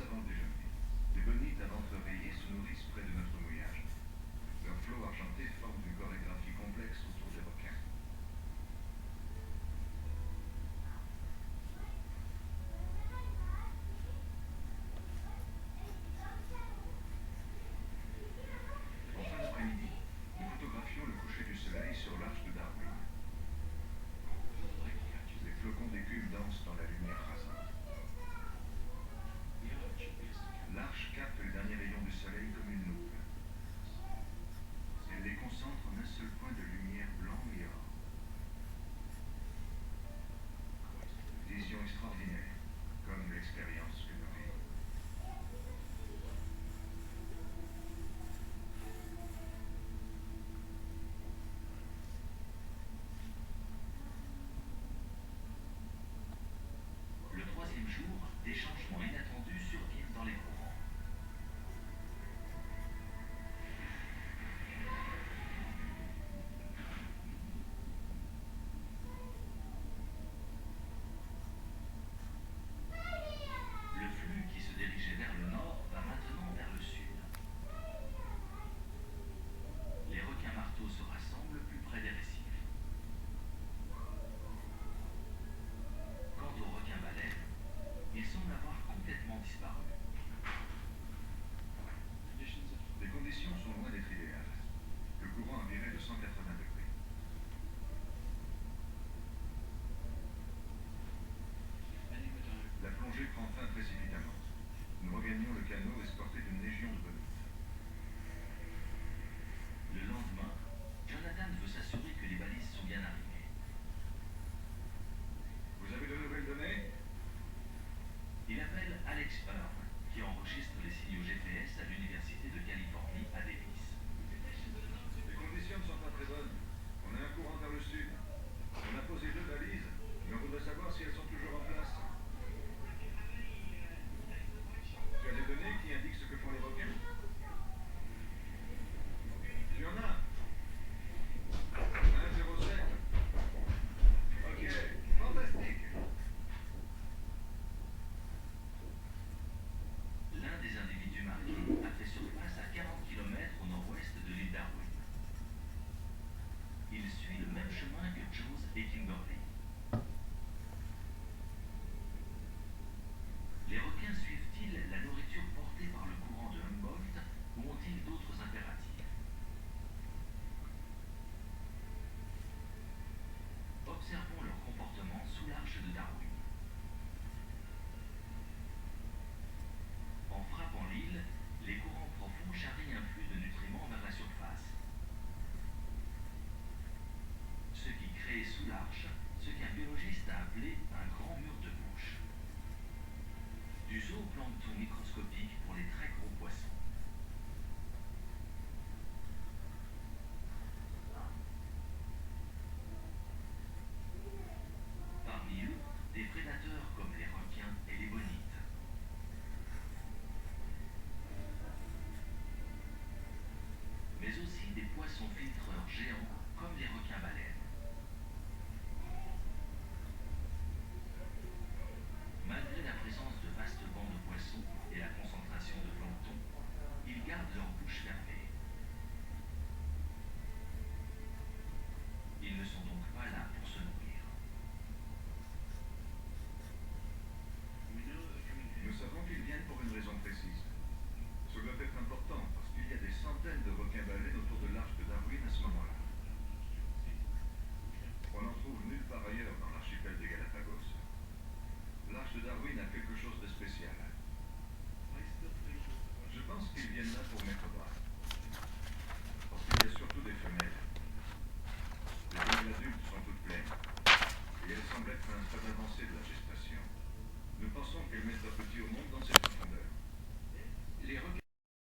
avant le déjeuner. Les bonites, avant de réveiller, se nourrissent près de notre mouillage. Leurs flots argentés forment une chorégraphie complexe autour des requins. En fin d'après-midi, nous photographions le coucher du soleil sur l'arche de Darwin. Les flocons d'écume dansent dans la lumière rasante. L'arche capte les derniers rayons du soleil comme une loupe. Elle les concentre en un seul point de lumière blanc et or. Vision extraordinaire, comme l'expérience que nous vivons. Le troisième jour, des changements inattendus surviennent dans les courants. Le flux qui se dirigeait vers le nord va maintenant vers le sud. Les requins marteaux se rassemblent plus près des récifs. Quant aux requins baleines, ils semblent avoir complètement disparu. Les conditions sont loin d'être idéales. Le courant a viré de 180 degrés. La plongée prend fin précipitamment. Nous regagnons le canot escorté d'une légion de bonites. Le lendemain, Jonathan veut s'assurer que les balises sont bien arrivées. Vous avez de nouvelles données? Il appelle Alex Earn, qui enregistre les signaux GPS à l'Université de Californie à Davis. Les conditions ne sont pas très bonnes. On a un courant vers le sud. On a posé 2 balises, mais on voudrait savoir si elles sont toujours en place. Tu as des données qui indiquent ce que font les requins? Tu en as? 107. Ok, fantastique. L'un des individus marqués a fait surface à 40 km au nord-ouest de l'île Darwin. Il suit le même chemin que Jones et Kimberly. Les requins suivent-ils la nourriture portée par le courant de Humboldt ou ont-ils d'autres impératifs? Observons leur comportement sous l'arche de Darwin. En frappant l'île, les courants profonds charrient un flux de nutriments vers la surface. Ce qui crée sous l'arche ce qu'un biologiste a appelé un grand mur de bouche. Du zooplancton microscopique pour les très gros poissons. Parmi eux, des prédateurs comme les requins et les bonites. Mais aussi des poissons filtreurs géants comme les requins baleines. Malgré la présence de vastes bancs de poissons et la concentration de plancton, ils gardent leur bouche fermée. Ils ne sont donc pas là pour se nourrir. Nous savons qu'ils viennent pour une raison précise. Ce doit être important parce qu'il y a des centaines de requins-baleines autour de l'arche de Darwin à ce moment-là. On n'en trouve nulle part ailleurs dans l'archipel des Galapagos. L'arche de Darwin a quelque